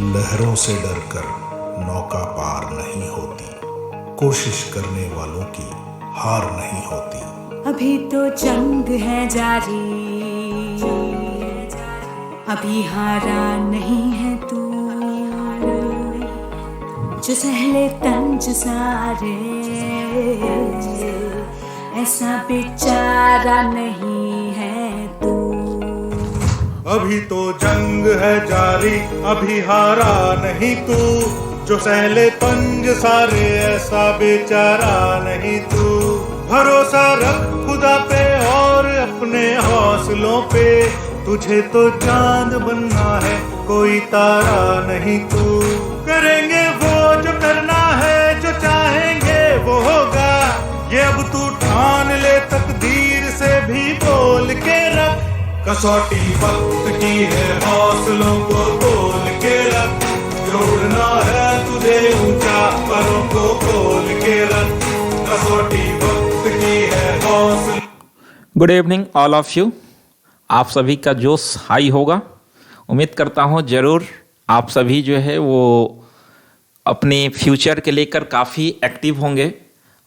लहरों से डरकर नौका पार नहीं होती, कोशिश करने वालों की हार नहीं होती। अभी तो जंग है जारी, अभी हारा नहीं है तू, जो सहले तंज सारे ऐसा बेचारा नहीं है तू। अभी तो जंग है जारी, अभी हारा नहीं तू, जो सहले तंज सारे ऐसा बेचारा नहीं तू। भरोसा रख खुदा पे और अपने हौसलों पे, तुझे तो चांद बनना है कोई तारा नहीं तू। करेंगे वो जो करना है, जो चाहेंगे वो होगा, ये अब तू ठान ले तकदीर से भी बोल के रख। कसौटी वक्त की है हौसलों को बोल के रख, जोड़ना है तुझे ऊंचा परों को खोल के रख। कसौटी वक्त की है हौसलों। Good evening all of you. आप सभी का जोश हाई होगा, उम्मीद करता हूँ ज़रूर आप सभी जो है वो अपने फ्यूचर के लेकर काफ़ी एक्टिव होंगे।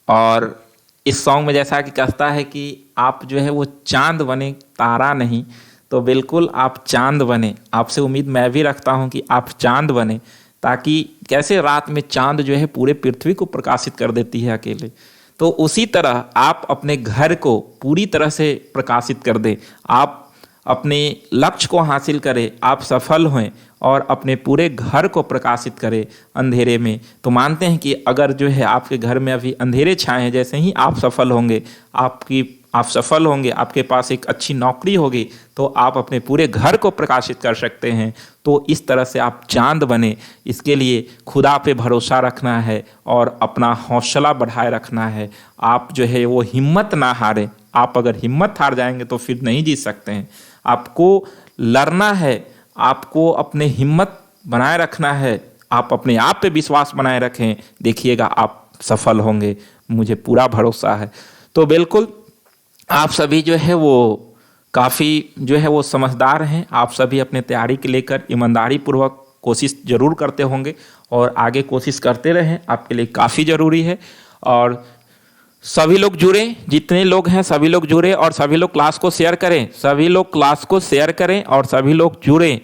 और इस सॉन्ग में जैसा कि कहता है कि आप जो है वो चांद बने तारा नहीं, तो बिल्कुल आप चांद बने। आपसे उम्मीद मैं भी रखता हूँ कि आप चांद बने, ताकि कैसे रात में चांद जो है पूरे पृथ्वी को प्रकाशित कर देती है अकेले, तो उसी तरह आप अपने घर को पूरी तरह से प्रकाशित कर दें। आप अपने लक्ष्य को हासिल करें, आप सफल हों और अपने पूरे घर को प्रकाशित करें अंधेरे में। तो मानते हैं कि अगर जो है आपके घर में अभी अंधेरे छाए हैं, जैसे ही आप सफल होंगे, आप सफल होंगे, आपके पास एक अच्छी नौकरी होगी, तो आप अपने पूरे घर को प्रकाशित कर सकते हैं। तो इस तरह से आप चांद बने, इसके लिए खुदा पे भरोसा रखना है और अपना हौसला बढ़ाए रखना है। आप जो है वो हिम्मत ना हारें। आप अगर हिम्मत हार जाएंगे तो फिर नहीं जीत सकते हैं। आपको लड़ना है, आपको अपने हिम्मत बनाए रखना है, आप अपने आप पे विश्वास बनाए रखें, देखिएगा आप सफल होंगे, मुझे पूरा भरोसा है। तो बिल्कुल आप सभी जो है वो काफ़ी जो है वो समझदार हैं। आप सभी अपने तैयारी के लेकर ईमानदारी पूर्वक कोशिश ज़रूर करते होंगे और आगे कोशिश करते रहें, आपके लिए काफ़ी ज़रूरी है। और सभी लोग जुड़ें, जितने लोग हैं सभी लोग जुड़ें और सभी लोग क्लास को शेयर करें, सभी लोग क्लास को शेयर करें और सभी लोग जुड़ें।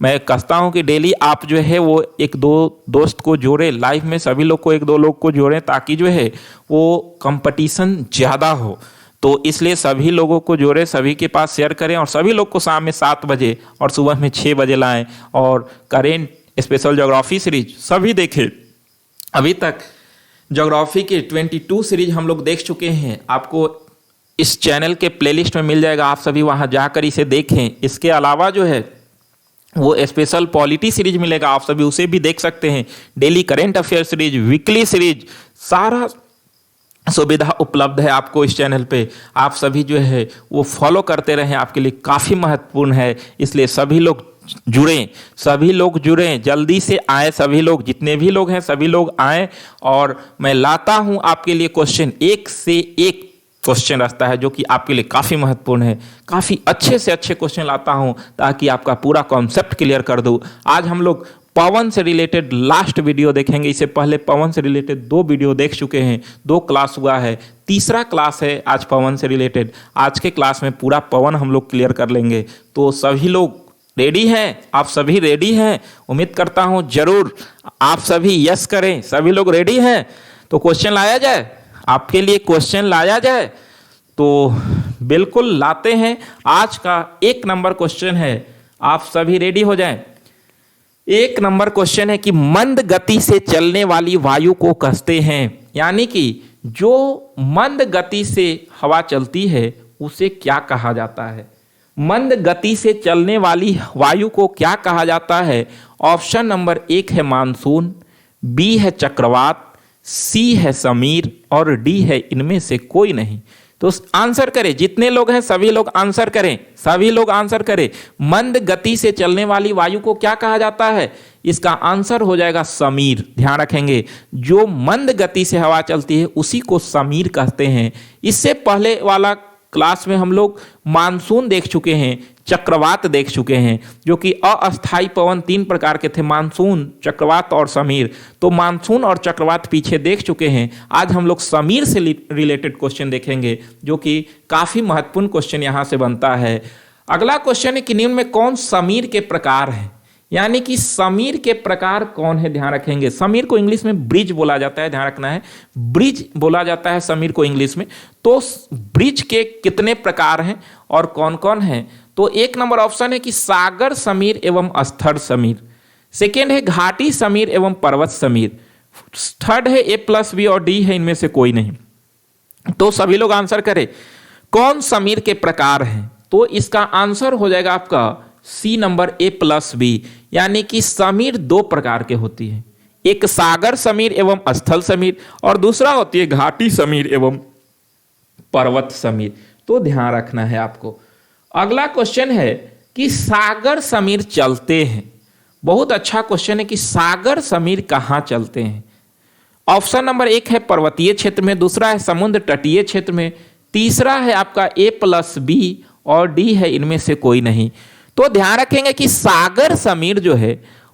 मैं कहता हूं कि डेली आप जो है वो एक दो दोस्त को जोड़ें, लाइफ में सभी लोग को एक दो लोग को जोड़ें, ताकि जो है वो कंपटीशन ज़्यादा हो। तो इसलिए सभी लोगों को जोड़ें, सभी के पास शेयर करें और सभी लोग को शाम में 7 बजे और सुबह में 6 बजे लाएं और करेंट स्पेशल ज्योग्राफी सीरीज सभी देखें। अभी तक ज्योग्राफी के 22 सीरीज हम लोग देख चुके हैं, आपको इस चैनल के प्लेलिस्ट में मिल जाएगा, आप सभी वहां जाकर इसे देखें। इसके अलावा जो है वो स्पेशल पॉलिटी सीरीज मिलेगा, आप सभी उसे भी देख सकते हैं। Daily current affair series, weekly series, सारा सुविधा उपलब्ध है आपको इस चैनल पे। आप सभी जो है वो फॉलो करते रहें, आपके लिए काफ़ी महत्वपूर्ण है। इसलिए सभी लोग जुड़ें, सभी लोग जुड़ें, जल्दी से आए, सभी लोग जितने भी लोग हैं सभी लोग आएँ। और मैं लाता हूं आपके लिए क्वेश्चन, एक से एक क्वेश्चन रहता है जो कि आपके लिए काफ़ी महत्वपूर्ण है। काफ़ी अच्छे से अच्छे क्वेश्चन लाता हूं ताकि आपका पूरा कॉन्सेप्ट क्लियर कर दूं। आज हम लोग पवन से रिलेटेड लास्ट वीडियो देखेंगे। इससे पहले पवन से रिलेटेड 2 वीडियो देख चुके हैं, 2 क्लास हुआ है, तीसरा क्लास है आज पवन से रिलेटेड। आज के क्लास में पूरा पवन हम लोग क्लियर कर लेंगे। तो सभी लोग रेडी हैं? आप सभी रेडी हैं? उम्मीद करता हूं जरूर आप सभी यस करें। सभी लोग रेडी हैं? तो क्वेश्चन लाया जाए, आपके लिए क्वेश्चन लाया जाए। तो बिल्कुल लाते हैं। आज का 1 नंबर क्वेश्चन है, आप सभी रेडी हो जाएं। 1 नंबर क्वेश्चन है कि मंद गति से चलने वाली वायु को कहते हैं, यानी कि जो मंद गति से हवा चलती है उसे क्या कहा जाता है? मंद गति से चलने वाली वायु को क्या कहा जाता है? ऑप्शन नंबर 1 है मानसून, बी है चक्रवात, सी है समीर और डी है इनमें से कोई नहीं। तो आंसर करें, जितने लोग हैं सभी लोग आंसर करें, सभी लोग आंसर करें। मंद गति से चलने वाली वायु को क्या कहा जाता है? इसका आंसर हो जाएगा समीर। ध्यान रखेंगे, जो मंद गति से हवा चलती है उसी को समीर कहते हैं। इससे पहले वाला क्लास में हम लोग मानसून देख चुके हैं, चक्रवात देख चुके हैं, जो कि अस्थायी पवन 3 प्रकार के थे, मानसून, चक्रवात और समीर। तो मानसून और चक्रवात पीछे देख चुके हैं। आज हम लोग समीर से रिलेटेड क्वेश्चन देखेंगे, जो कि काफ़ी महत्वपूर्ण क्वेश्चन यहाँ से बनता है। अगला क्वेश्चन है कि निम्न में कौन समीर के प्रकार है, यानी कि समीर के प्रकार कौन है, ध्यान रखेंगे। समीर को इंग्लिश में ब्रिज बोला जाता है, ध्यान रखना है, ब्रिज बोला जाता है समीर को इंग्लिश में। तो ब्रिज के कितने प्रकार हैं और कौन कौन हैं? तो 1 नंबर ऑप्शन है कि सागर समीर एवं स्तर समीर। सेकेंड है घाटी समीर एवं पर्वत समीर। थर्ड है A+B और D है, इनमें से कोई नहीं। तो सभी लोग आंसर करें, कौन समीर के प्रकार हैं? तो इसका आंसर हो जाएगा आपका C नंबर A+B, यानी कि समीर 2 प्रकार के होती है, एक सागर समीर एवं स्थल समीर और दूसरा होती है घाटी समीर एवं पर्वत समीर। तो ध्यान रखना है आपको। अगला क्वेश्चन है कि सागर समीर चलते हैं। बहुत अच्छा क्वेश्चन है कि सागर समीर कहाँ चलते हैं। ऑप्शन नंबर 1 है पर्वतीय क्षेत्र में, दूसरा है समुद्र तटीय क्षेत्र में, तीसरा है आपका A+B और D है इनमें से कोई नहीं। तो ध्यान रखेंगे कि सागर समीर जो है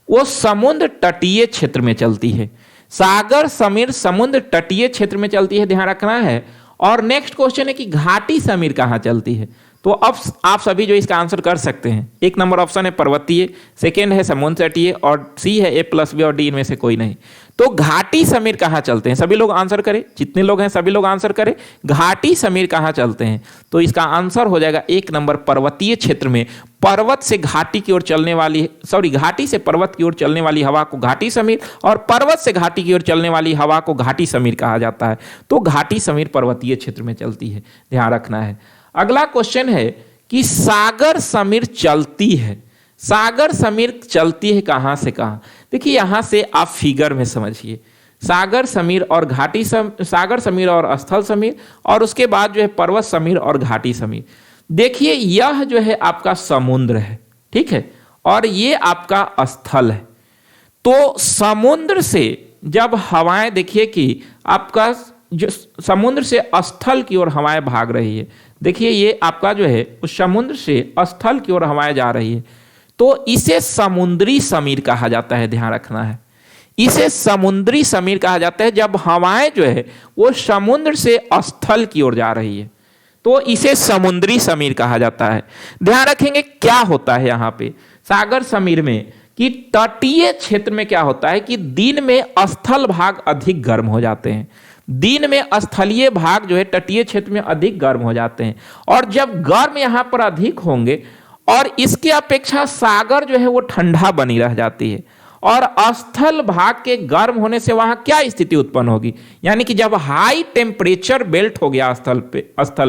वो समुद्र तटीय क्षेत्र में चलती है। सागर समीर समुद्र तटीय क्षेत्र में चलती है, ध्यान रखना है। और नेक्स्ट क्वेश्चन है कि घाटी समीर कहाँ चलती है। तो अब आप सभी जो इसका आंसर कर सकते हैं, 1 नंबर ऑप्शन है पर्वतीय, सेकेंड है समुद्र तटीय और C है A+B और D इनमें से कोई नहीं। तो घाटी समीर कहाँ चलते हैं? सभी लोग आंसर करें, जितने लोग हैं सभी लोग आंसर करें, घाटी समीर कहाँ चलते हैं? तो इसका आंसर हो जाएगा 1 नंबर पर्वतीय क्षेत्र में। पर्वत से घाटी की ओर चलने वाली, घाटी से पर्वत की ओर चलने वाली हवा को घाटी समीर और पर्वत से घाटी की ओर चलने वाली हवा को घाटी समीर कहा जाता है। तो घाटी समीर पर्वतीय क्षेत्र में चलती है, ध्यान रखना है। अगला क्वेश्चन है कि सागर समीर चलती है, सागर समीर चलती है कहां से कहां? देखिए यहां से आप फिगर में समझिए, सागर समीर और घाटी सागर समीर और स्थल समीर और उसके बाद जो है पर्वत समीर और घाटी समीर। देखिए यह जो है आपका समुद्र है, ठीक है, और ये आपका स्थल है। तो समुद्र से जब हवाएं, देखिए कि आपका जो समुद्र से स्थल की ओर हवाएं भाग रही है, देखिए ये आपका जो है उस समुद्र से स्थल की ओर हवाएं जा रही है, तो इसे समुद्री समीर कहा जाता है, ध्यान रखना है। इसे समुद्री समीर कहा जाता है जब हवाएं जो है वो समुद्र से स्थल की ओर जा रही है, तो इसे समुद्री समीर कहा जाता है। ध्यान रखेंगे क्या होता है यहाँ पे सागर समीर में कि तटीय क्षेत्र में क्या होता है कि दिन में स्थल भाग अधिक गर्म हो जाते हैं, दिन में स्थलीय भाग जो है तटीय क्षेत्र में अधिक गर्म हो जाते हैं, और जब गर्म यहाँ पर अधिक होंगे और इसके अपेक्षा सागर जो है वो ठंडा बनी रह जाती है, और स्थल भाग के गर्म होने से वहां क्या स्थिति उत्पन्न होगी, यानी कि जब हाई टेम्परेचर बेल्ट हो गया स्थल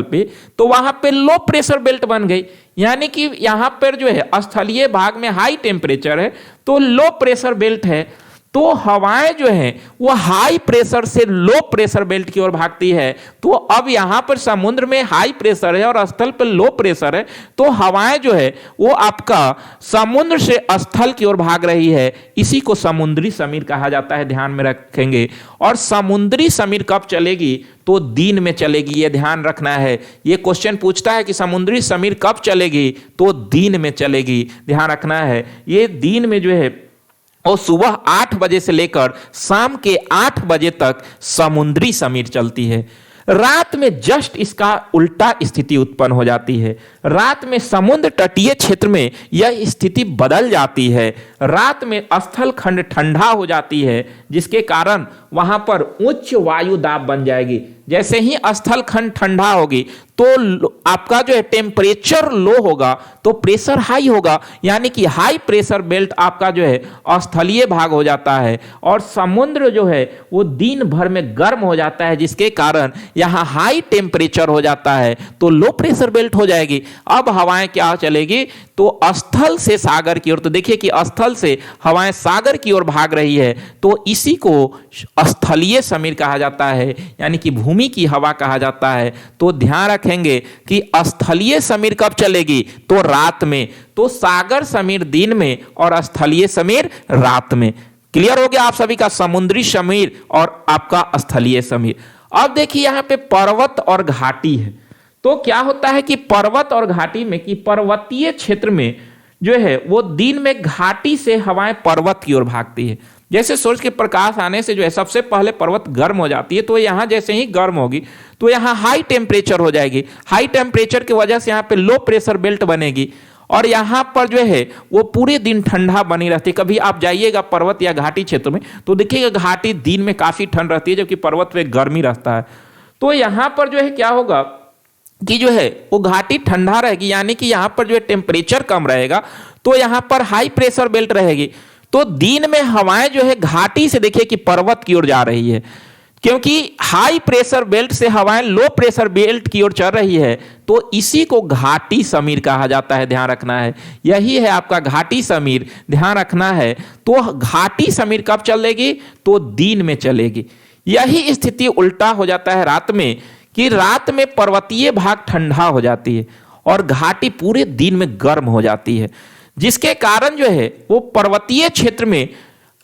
पे तो वहां पे लो प्रेशर बेल्ट बन गई, यानी कि यहां पर जो है स्थलीय भाग में हाई टेम्परेचर है तो लो प्रेशर बेल्ट है, तो हवाएं जो है वो हाई प्रेशर से लो प्रेशर बेल्ट की ओर भागती है। तो अब यहां पर समुद्र में हाई प्रेशर है और स्थल पर लो प्रेशर है, तो हवाएं जो है वो आपका समुद्र से स्थल की ओर भाग रही है, इसी को समुद्री समीर कहा जाता है, ध्यान में रखेंगे। और समुद्री समीर कब चलेगी? तो दिन में चलेगी, ये ध्यान रखना है। ये क्वेश्चन पूछता है कि समुद्री समीर कब चलेगी, तो दिन में चलेगी, ध्यान रखना है। ये दिन में जो है और सुबह 8 बजे से लेकर शाम के 8 बजे तक समुद्री समीर चलती है। रात में जस्ट इसका उल्टा स्थिति उत्पन्न हो जाती है, रात में समुद्र तटीय क्षेत्र में यह स्थिति बदल जाती है, रात में स्थल खंड ठंडा हो जाती है, जिसके कारण वहां पर उच्च वायु दाब बन जाएगी। जैसे ही स्थल खंड ठंडा होगी तो आपका जो है टेम्परेचर लो होगा तो प्रेशर हाई होगा, यानी कि हाई प्रेशर बेल्ट आपका जो है स्थलीय भाग हो जाता है, और समुद्र जो है वो दिन भर में गर्म हो जाता है, जिसके कारण यहाँ हाई टेम्परेचर हो जाता है तो लो प्रेशर बेल्ट हो जाएगी। अब हवाएं क्या चलेगी? तो स्थल से सागर की ओर, तो देखिए कि स्थल से हवाएं सागर की ओर भाग रही है, तो इसी को स्थलीय समीर कहा जाता है, यानी कि भूमि की हवा कहा जाता है। तो ध्यान रखेंगे कि स्थलीय समीर कब चलेगी? तो रात में। तो सागर समीर दिन में और स्थलीय समीर रात में। क्लियर हो गया आप सभी का समुद्री समीर और आपका स्थलीय समीर। अब देखिए यहां पे पर्वत और घाटी है, तो क्या होता है कि पर्वत और घाटी में, कि पर्वतीय क्षेत्र में जो है वो दिन में घाटी से हवाएं पर्वत की ओर भागती है। जैसे सूरज के प्रकाश आने से जो है सबसे पहले पर्वत गर्म हो जाती है, तो यहाँ जैसे ही गर्म होगी तो यहाँ हाई टेम्परेचर हो जाएगी। हाई टेम्परेचर की वजह से यहाँ पे लो प्रेशर बेल्ट बनेगी और यहाँ पर जो है वो पूरे दिन ठंडा बनी रहती है। कभी आप जाइएगा पर्वत या घाटी क्षेत्र में तो देखिएगा घाटी दिन में काफ़ी ठंड रहती है, जबकि पर्वत पे गर्मी रहता है। तो यहाँ पर जो है क्या होगा कि जो है वो घाटी ठंडा रहेगी, यानी कि यहाँ पर जो है टेम्परेचर कम रहेगा, तो यहाँ पर हाई प्रेशर बेल्ट रहेगी। तो दिन में हवाएं जो है घाटी से देखिए कि पर्वत की ओर जा रही है, क्योंकि हाई प्रेशर बेल्ट से हवाएं लो प्रेशर बेल्ट की ओर चल रही है, तो इसी को घाटी समीर कहा जाता है। ध्यान रखना है, यही है आपका घाटी समीर, ध्यान रखना है। तो घाटी समीर कब चलेगी? तो दिन में चलेगी। यही स्थिति उल्टा हो जाता है रात में, कि रात में पर्वतीय भाग ठंडा हो जाती है और घाटी पूरे दिन में गर्म हो जाती है, जिसके कारण जो है वो पर्वतीय क्षेत्र में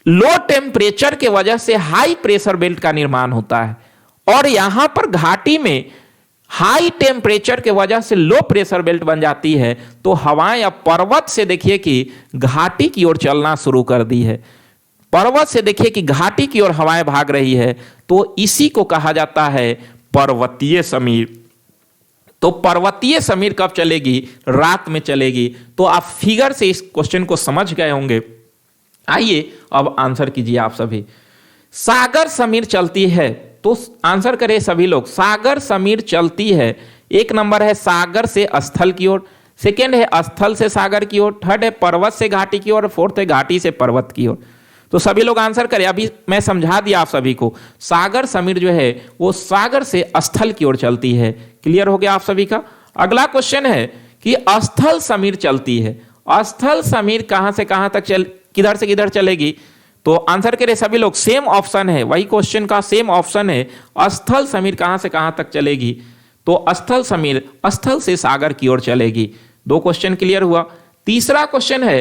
लो टेम्परेचर के वजह से हाई प्रेशर बेल्ट का निर्माण होता है, और यहां पर घाटी में हाई टेम्परेचर के वजह से लो प्रेशर बेल्ट बन जाती है। तो हवाएं अब पर्वत से देखिए कि घाटी की ओर चलना शुरू कर दी है, पर्वत से देखिए कि घाटी की ओर हवाएं भाग रही है, तो इसी को कहा जाता है पर्वतीय समीर। तो पर्वतीय समीर कब चलेगी? रात में चलेगी। तो आप फिगर से इस क्वेश्चन को समझ गए होंगे। आइए अब आंसर कीजिए आप सभी। सागर समीर चलती है, तो आंसर करें सभी लोग। सागर समीर चलती है, एक नंबर है सागर से स्थल की ओर, सेकेंड है स्थल से सागर की ओर, थर्ड है पर्वत से घाटी की ओर, फोर्थ है घाटी से पर्वत की ओर। तो सभी लोग आंसर करें। अभी मैं समझा दिया आप सभी को, सागर समीर जो है वो सागर से स्थल की ओर चलती है। क्लियर हो गया आप सभी का? अगला क्वेश्चन है कि स्थल समीर चलती है, स्थल समीर कहां से कहां तक किधर से किधर चलेगी? तो आंसर करें सभी लोग। सेम ऑप्शन है, वही क्वेश्चन का सेम ऑप्शन है। स्थल समीर कहां से कहां तक चलेगी? तो स्थल समीर स्थल से सागर की ओर चलेगी। 2 क्वेश्चन क्लियर हुआ। तीसरा क्वेश्चन है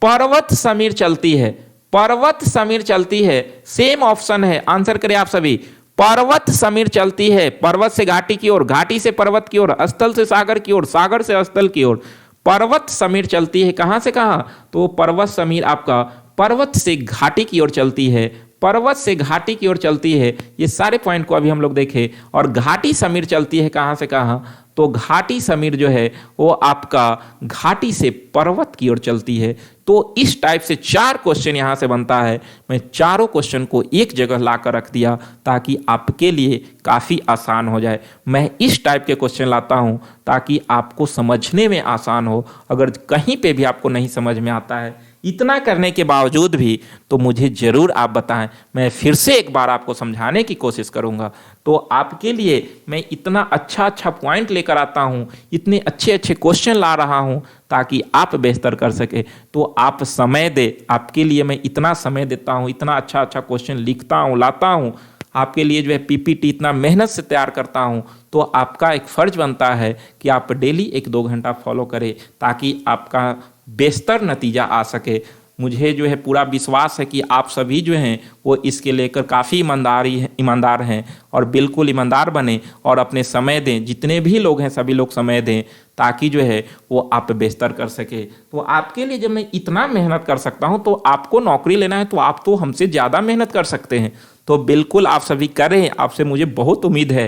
पर्वत समीर चलती है, पर्वत समीर चलती है, सेम ऑप्शन है। आंसर करें आप सभी। पर्वत समीर चलती है, पर्वत से घाटी की ओर, घाटी से पर्वत की ओर, स्थल से सागर की ओर, सागर से स्थल की ओर। पर्वत समीर चलती है कहां से कहां? तो पर्वत समीर आपका पर्वत से घाटी की ओर चलती है, पर्वत से घाटी की ओर चलती है। ये सारे पॉइंट को अभी हम लोग देखें। और घाटी समीर चलती है कहां से कहां? तो घाटी समीर जो है वो आपका घाटी से पर्वत की ओर चलती है। तो इस टाइप से 4 क्वेश्चन यहां से बनता है। मैं चारों क्वेश्चन को एक जगह लाकर रख दिया ताकि आपके लिए काफ़ी आसान हो जाए। मैं इस टाइप के क्वेश्चन लाता हूं ताकि आपको समझने में आसान हो। अगर कहीं पे भी आपको नहीं समझ में आता है, इतना करने के बावजूद भी, तो मुझे ज़रूर आप बताएं, मैं फिर से एक बार आपको समझाने की कोशिश करूंगा। तो आपके लिए मैं इतना अच्छा पॉइंट लेकर आता हूं, इतने अच्छे क्वेश्चन ला रहा हूं ताकि आप बेहतर कर सके। तो आप समय दे, आपके लिए मैं इतना समय देता हूं, इतना अच्छा क्वेश्चन लिखता हूं, लाता हूं, आपके लिए जो है पीपीटी इतना मेहनत से तैयार करता हूं। तो आपका एक फ़र्ज बनता है कि आप डेली 1-2 घंटा फॉलो करें ताकि आपका बेहतर नतीजा आ सके। मुझे जो है पूरा विश्वास है कि आप सभी जो हैं वो इसके लेकर काफ़ी ईमानदार हैं और बिल्कुल ईमानदार बने और अपने समय दें। जितने भी लोग हैं सभी लोग समय दें ताकि जो है वो आप बेहतर कर सके। तो आपके लिए जब मैं इतना मेहनत कर सकता हूं, तो आपको नौकरी लेना है तो आप तो हमसे ज़्यादा मेहनत कर सकते हैं। तो बिल्कुल आप सभी करें, आपसे मुझे बहुत उम्मीद है।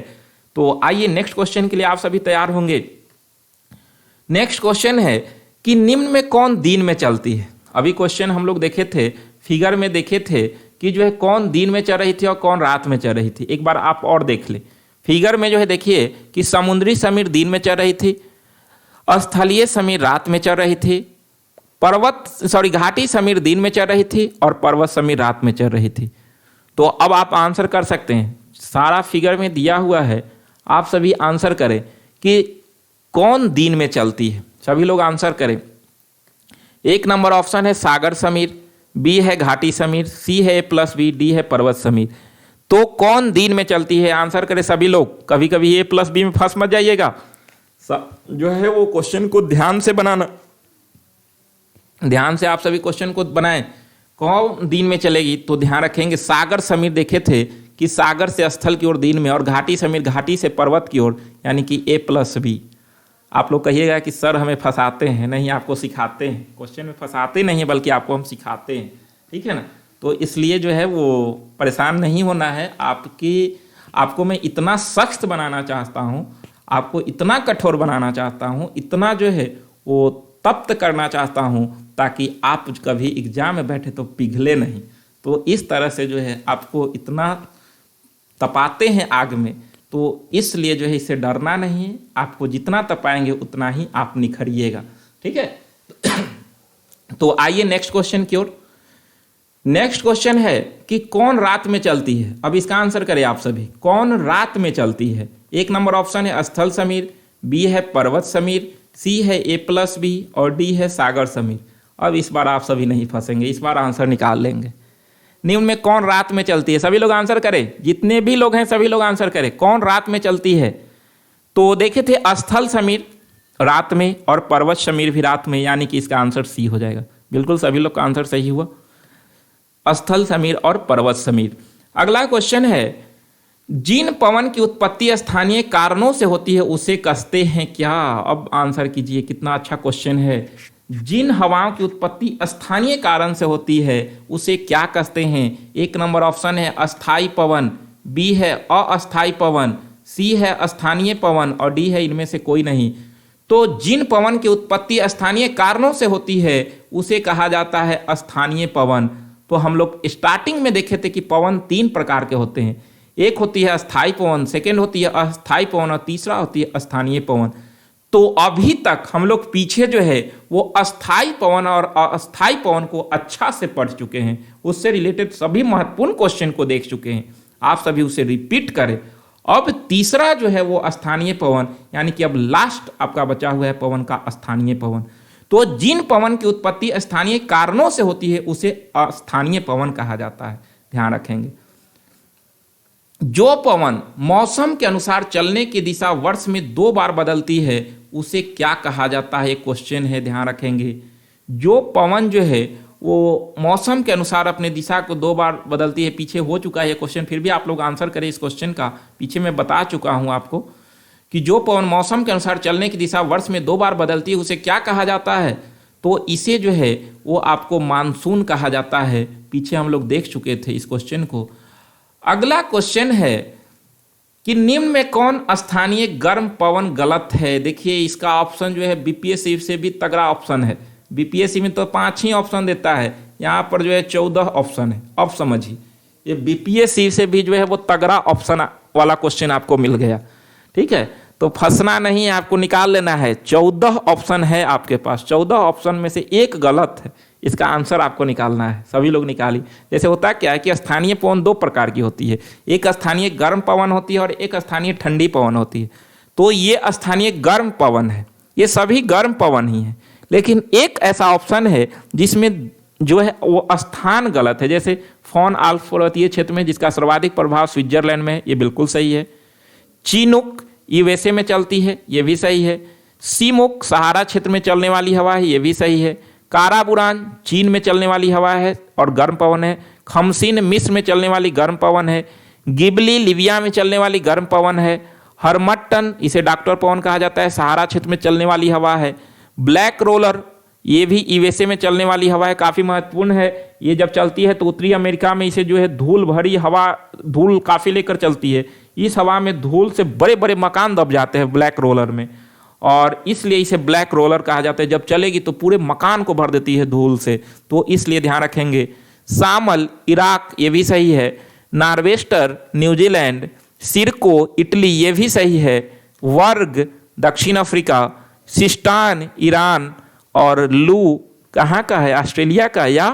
तो आइए नेक्स्ट क्वेश्चन के लिए आप सभी तैयार होंगे। नेक्स्ट क्वेश्चन है कि निम्न में कौन दिन में चलती है? अभी क्वेश्चन हम लोग देखे थे, फिगर में देखे थे कि जो है कौन दिन में चल रही थी और कौन रात में चल रही थी। एक बार आप और देख ले। फिगर में जो है देखिए कि समुद्री समीर दिन में चल रही थी, स्थलीय समीर रात में चल रही थी, घाटी समीर दिन में चल रही थी और पर्वत समीर रात में चल रही थी। तो अब आप आंसर कर सकते हैं, सारा फिगर में दिया हुआ है, आप सभी आंसर करें कि कौन दिन में चलती है। सभी लोग आंसर करें। 1 नंबर ऑप्शन है सागर समीर, बी है घाटी समीर, सी है A+B, डी है पर्वत समीर। तो कौन दिन में चलती है? आंसर करें सभी लोग। कभी कभी A+B में फंस मत जाइएगा, जो है वो क्वेश्चन को ध्यान से बनाना, ध्यान से आप सभी क्वेश्चन को बनाएं। कौन दिन में चलेगी? तो ध्यान रखेंगे सागर समीर देखे थे कि सागर से स्थल की ओर दिन में, और घाटी समीर घाटी से पर्वत की ओर, यानी कि A+B। आप लोग कहिएगा कि सर हमें फंसाते हैं, नहीं, आपको सिखाते हैं। क्वेश्चन में फंसाते नहीं है बल्कि आपको हम सिखाते हैं, ठीक है ना। तो इसलिए जो है वो परेशान नहीं होना है। आपको मैं इतना सख्त बनाना चाहता हूँ, आपको इतना कठोर बनाना चाहता हूँ, इतना जो है वो तप्त करना चाहता हूँ, ताकि आप कभी एग्जाम में बैठे तो पिघले नहीं। तो इस तरह से जो है आपको इतना तपाते हैं आग में, तो इसलिए जो है इससे डरना नहीं है। आपको जितना तपाएंगे उतना ही आप निखरिएगा, ठीक है। तो आइए नेक्स्ट क्वेश्चन की ओर। नेक्स्ट क्वेश्चन है कि कौन रात में चलती है। अब इसका आंसर करें आप सभी, कौन रात में चलती है। 1 नंबर ऑप्शन है स्थल समीर, बी है पर्वत समीर, सी है A+B और डी है सागर समीर। अब इस बार आप सभी नहीं फंसेंगे, इस बार आंसर निकाल लेंगे। निम्न में कौन रात में चलती है, सभी लोग आंसर करें, जितने भी लोग हैं सभी लोग आंसर करें, कौन रात में चलती है। तो देखे थे स्थल समीर रात में और पर्वत समीर भी रात में, यानी कि इसका आंसर सी हो जाएगा। बिल्कुल सभी लोग का आंसर सही हुआ, स्थल समीर और पर्वत समीर। अगला क्वेश्चन है, जिन पवन की उत्पत्ति स्थानीय कारणों से होती है उसे कहते हैं क्या। अब आंसर कीजिए, कितना अच्छा क्वेश्चन है। जिन हवाओं की उत्पत्ति स्थानीय कारण से होती है उसे क्या कहते हैं। 1 नंबर ऑप्शन है अस्थाई पवन, बी है अस्थाई पवन, सी है स्थानीय पवन और डी है इनमें से कोई नहीं। तो जिन पवन की उत्पत्ति स्थानीय कारणों से होती है उसे कहा जाता है स्थानीय पवन। तो हम लोग स्टार्टिंग में देखे थे कि पवन 3 प्रकार के होते हैं, एक होती है स्थायी पवन, सेकेंड होती है अस्थायी पवन और तीसरा होती है स्थानीय पवन। तो अभी तक हम लोग पीछे जो है वो अस्थायी पवन और अस्थायी पवन को अच्छा से पढ़ चुके हैं, उससे रिलेटेड सभी महत्वपूर्ण क्वेश्चन को देख चुके हैं। आप सभी उसे रिपीट करें। अब तीसरा जो है वो स्थानीय पवन, यानी कि अब लास्ट आपका बचा हुआ है पवन का स्थानीय पवन। तो जिन पवन की उत्पत्ति स्थानीय कारणों से होती है उसे अस्थानीय पवन कहा जाता है, ध्यान रखेंगे। जो पवन मौसम के अनुसार चलने की दिशा वर्ष में 2 बार बदलती है उसे क्या कहा जाता है, एक क्वेश्चन है, ध्यान रखेंगे। जो पवन जो है वो मौसम के अनुसार अपने दिशा को 2 बार बदलती है, पीछे हो चुका है ये क्वेश्चन, फिर भी आप लोग आंसर करें इस क्वेश्चन का। पीछे मैं बता चुका हूं आपको कि जो पवन मौसम के अनुसार चलने की दिशा वर्ष में 2 बार बदलती है उसे क्या कहा जाता है। तो इसे जो है वो आपको मानसून कहा जाता है। पीछे हम लोग देख चुके थे इस क्वेश्चन को। अगला क्वेश्चन है कि निम्न में कौन स्थानीय गर्म पवन गलत है। देखिए इसका ऑप्शन जो है बीपीएससी से भी तगड़ा ऑप्शन है। बीपीएससी में तो 5 ही ऑप्शन देता है, यहाँ पर जो है 14 ऑप्शन है। अब समझिए, ये बीपीएससी से भी जो है वो तगड़ा ऑप्शन वाला क्वेश्चन आपको मिल गया, ठीक है। तो फंसना नहीं है, आपको निकाल लेना है। 14 ऑप्शन है आपके पास, 14 ऑप्शन में से एक गलत है, इसका आंसर आपको निकालना है। सभी लोग निकाली। जैसे होता क्या है कि स्थानीय पवन 2 प्रकार की होती है, एक स्थानीय गर्म पवन होती है और एक स्थानीय ठंडी पवन होती है। तो ये स्थानीय गर्म पवन है, ये सभी गर्म पवन ही है। लेकिन एक ऐसा ऑप्शन है जिसमें जो है वो स्थान गलत है, जैसे फॉन आल्प्स पर्वतीय क्षेत्र में जिसका सर्वाधिक प्रभाव स्विट्जरलैंड में है, ये बिल्कुल सही है। चीनुक यूएसए में चलती है, ये भी सही है। सीमुक सहारा क्षेत्र में चलने वाली हवा है, ये भी सही है। काराबुरान चीन में चलने वाली हवा है और गर्म पवन है। खमसिन मिस्र में चलने वाली गर्म पवन है। गिबली लीबिया में चलने वाली गर्म पवन है। हरमट्टन, इसे डॉक्टर पवन कहा जाता है, सहारा क्षेत्र में चलने वाली हवा है। ब्लैक रोलर, ये भी यूएसए में चलने वाली हवा है, काफ़ी महत्वपूर्ण है। ये जब चलती है तो उत्तरी अमेरिका में इसे जो है धूल भरी हवा, धूल काफ़ी लेकर चलती है। इस हवा में धूल से बड़े बड़े मकान दब जाते हैं ब्लैक रोलर में, और इसलिए इसे ब्लैक रोलर कहा जाता है। जब चलेगी तो पूरे मकान को भर देती है धूल से, तो इसलिए ध्यान रखेंगे। सामल इराक, ये भी सही है। Nor'wester New Zealand. सिरको इटली, ये भी सही है। वर्ग दक्षिण अफ्रीका। सिस्टान ईरान। और लू कहाँ का है, ऑस्ट्रेलिया का या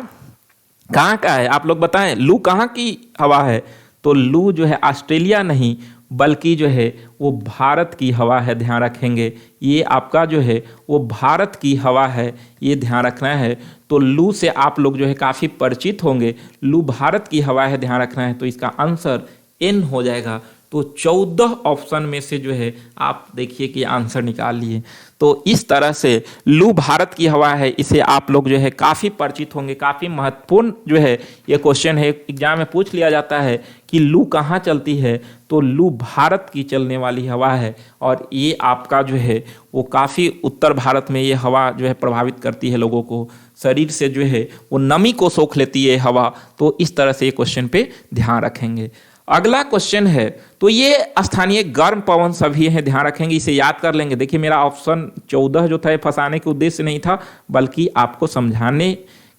कहाँ का है, आप लोग बताएं। लू कहाँ की हवा है, तो लू जो है ऑस्ट्रेलिया नहीं बल्कि जो है वो भारत की हवा है, ध्यान रखेंगे। ये आपका जो है वो भारत की हवा है, ये ध्यान रखना है। तो लू से आप लोग जो है काफ़ी परिचित होंगे, लू भारत की हवा है, ध्यान रखना है। तो इसका आंसर एन हो जाएगा। तो 14 ऑप्शन में से जो है आप देखिए कि आंसर निकाल लिए। तो इस तरह से लू भारत की हवा है, इसे आप लोग जो है काफ़ी परिचित होंगे। काफ़ी महत्वपूर्ण जो है ये क्वेश्चन है, एग्जाम में पूछ लिया जाता है कि लू कहाँ चलती है, तो लू भारत की चलने वाली हवा है। और ये आपका जो है वो काफ़ी उत्तर भारत में ये हवा जो है प्रभावित करती है लोगों को, शरीर से जो है वो नमी को सोख लेती है हवा। तो इस तरह से ये क्वेश्चन पे ध्यान रखेंगे। अगला क्वेश्चन है, तो ये स्थानीय गर्म पवन सभी हैं, ध्यान रखेंगे, इसे याद कर लेंगे। देखिए मेरा ऑप्शन 14 जो था फंसाने के उद्देश्य नहीं था, बल्कि आपको समझाने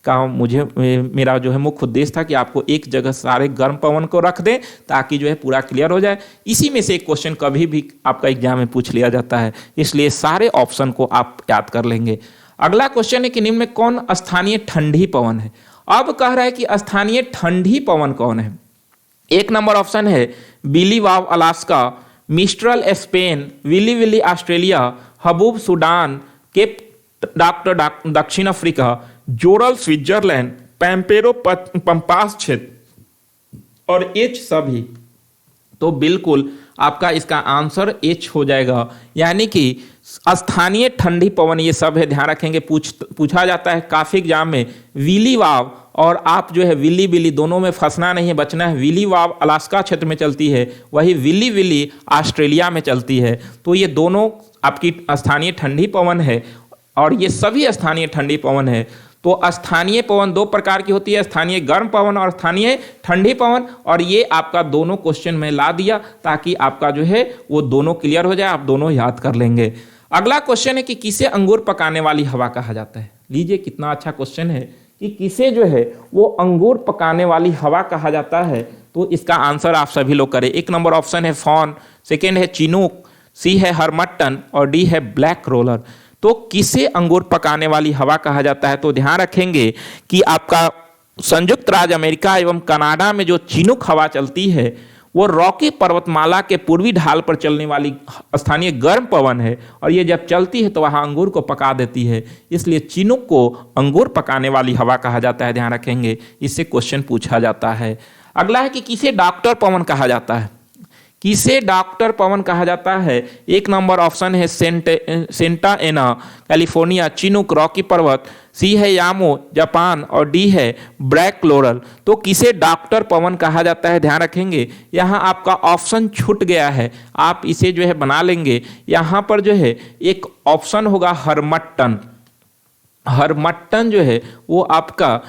का मेरा जो है मुख्य उद्देश्य था कि आपको एक जगह सारे गर्म पवन को रख दें ताकि जो है पूरा क्लियर हो जाए। इसी में से एक क्वेश्चन कभी भी आपका एग्जाम में पूछ लिया जाता है, इसलिए सारे ऑप्शन को आप याद कर लेंगे। अगला क्वेश्चन है कि निम्न में कौन स्थानीय ठंडी पवन है। अब कह रहा है कि स्थानीय ठंडी पवन कौन है। एक नंबर ऑप्शन है williwaw Alaska, mistral Spain, willy willy Australia, haboob Sudan, Cape Doctor दक्षिण अफ्रीका, जोरल स्विट्जरलैंड, पैम्पेरो पंपास क्षेत्र और एच सभी। तो बिल्कुल आपका इसका आंसर एच हो जाएगा, यानी कि स्थानीय ठंडी पवन ये सब है, ध्यान रखेंगे। पूछा जाता है काफी एग्जाम में विली वाव, और आप जो है विली विली दोनों में फंसना नहीं है, बचना है। विली वाव अलास्का क्षेत्र में चलती है, वही विली विली ऑस्ट्रेलिया में चलती है। तो ये दोनों आपकी स्थानीय ठंडी पवन है और ये सभी स्थानीय ठंडी पवन है। तो स्थानीय पवन दो प्रकार की होती है, स्थानीय गर्म पवन और स्थानीय ठंडी पवन। और ये आपका दोनों क्वेश्चन में ला दिया ताकि आपका जो है वो दोनों क्लियर हो जाए, आप दोनों याद कर लेंगे। अगला क्वेश्चन है कि किसे अंगूर पकाने वाली हवा कहा जाता है। लीजिए कितना अच्छा क्वेश्चन है कि किसे जो है वो अंगूर पकाने वाली हवा कहा जाता है। तो इसका आंसर आप सभी लोग करें। एक नंबर ऑप्शन है फॉन, सेकेंड है चिनूक, सी है हरमट्टन और डी है ब्लैक रोलर। तो किसे अंगूर पकाने वाली हवा कहा जाता है, तो ध्यान रखेंगे कि आपका संयुक्त राज्य अमेरिका एवं कनाडा में जो चिनूक हवा चलती है वो रॉकी पर्वतमाला के पूर्वी ढाल पर चलने वाली स्थानीय गर्म पवन है, और ये जब चलती है तो वहाँ अंगूर को पका देती है, इसलिए चिनूक को अंगूर पकाने वाली हवा कहा जाता है, ध्यान रखेंगे। इससे क्वेश्चन पूछा जाता है। अगला है कि किसे डॉक्टर पवन कहा जाता है। किसे डॉक्टर पवन कहा जाता है। एक नंबर ऑप्शन है सेंटा एना कैलिफोर्निया, चिनूक रॉकी पर्वत, सी है यामो जापान और डी है ब्लैक लोरल। तो किसे डॉक्टर पवन कहा जाता है, ध्यान रखेंगे। यहाँ आपका ऑप्शन छूट गया है, आप इसे जो है बना लेंगे। यहाँ पर जो है एक ऑप्शन होगा हरमट्टन। हरमट्टन जो है वो आपका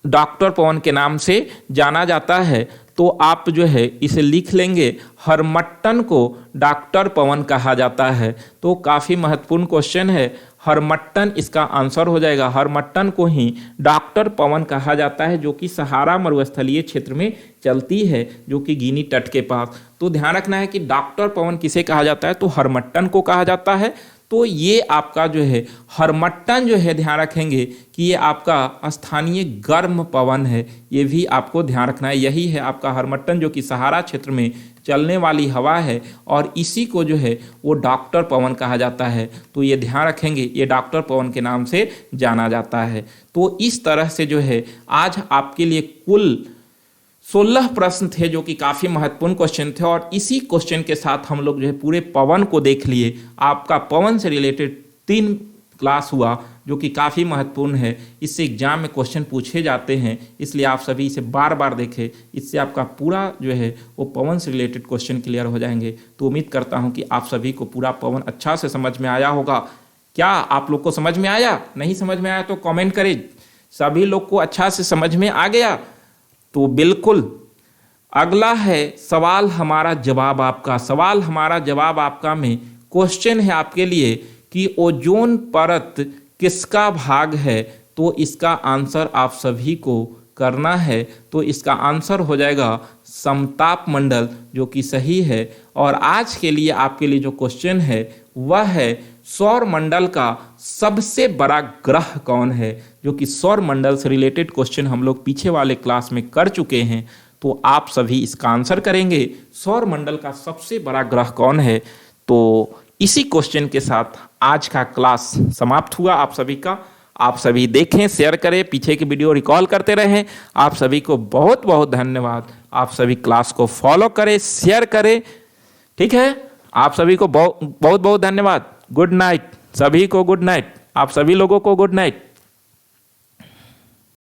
डॉक्टर पवन के नाम से जाना जाता है। तो आप जो है इसे लिख लेंगे, हरमट्टन को डॉक्टर पवन कहा जाता है। तो काफ़ी महत्वपूर्ण क्वेश्चन है, हरमट्टन इसका आंसर हो जाएगा। हरमट्टन को ही डॉक्टर पवन कहा जाता है, जो कि सहारा मरुस्थलीय क्षेत्र में चलती है, जो कि गिनी तट के पास। तो ध्यान रखना है कि डॉक्टर पवन किसे कहा जाता है, तो हरमट्टन को कहा जाता है। तो ये आपका जो है हरमट्टन जो है, ध्यान रखेंगे कि ये आपका स्थानीय गर्म पवन है, ये भी आपको ध्यान रखना है। यही है आपका हरमट्टन, जो कि सहारा क्षेत्र में चलने वाली हवा है, और इसी को जो है वो डॉक्टर पवन कहा जाता है। तो ये ध्यान रखेंगे, ये डॉक्टर पवन के नाम से जाना जाता है। तो इस तरह से जो है आज आपके लिए कुल 16 प्रश्न थे, जो कि काफ़ी महत्वपूर्ण क्वेश्चन थे, और इसी क्वेश्चन के साथ हम लोग जो है पूरे पवन को देख लिए। आपका पवन से रिलेटेड 3 क्लास हुआ, जो कि काफ़ी महत्वपूर्ण है। इससे एग्जाम में क्वेश्चन पूछे जाते हैं, इसलिए आप सभी इसे बार बार देखें। इससे आपका पूरा जो है वो पवन से रिलेटेड क्वेश्चन क्लियर हो जाएंगे। तो उम्मीद करता हूँ कि आप सभी को पूरा पवन अच्छा से समझ में आया होगा। क्या आप लोग को समझ में आया? नहीं समझ में आया तो कमेंट करें। सभी लोग को अच्छा से समझ में आ गया तो बिल्कुल। अगला है सवाल हमारा जवाब आपका। सवाल हमारा जवाब आपका में क्वेश्चन है आपके लिए कि ओजोन परत किसका भाग है। तो इसका आंसर आप सभी को करना है। तो इसका आंसर हो जाएगा समताप मंडल, जो कि सही है। और आज के लिए आपके लिए जो क्वेश्चन है वह है सौर मंडल का सबसे बड़ा ग्रह कौन है, जो कि सौर मंडल से रिलेटेड क्वेश्चन हम लोग पीछे वाले क्लास में कर चुके हैं। तो आप सभी इसका आंसर करेंगे, सौर मंडल का सबसे बड़ा ग्रह कौन है। तो इसी क्वेश्चन के साथ आज का क्लास समाप्त हुआ आप सभी का। आप सभी देखें, शेयर करें, पीछे की वीडियो रिकॉल करते रहें। आप सभी को बहुत बहुत धन्यवाद। आप सभी क्लास को फॉलो करें, शेयर करें, ठीक है। आप सभी को बहुत बहुत धन्यवाद। Good night. सभी को गुड नाइट। आप सभी लोगों को गुड नाइट।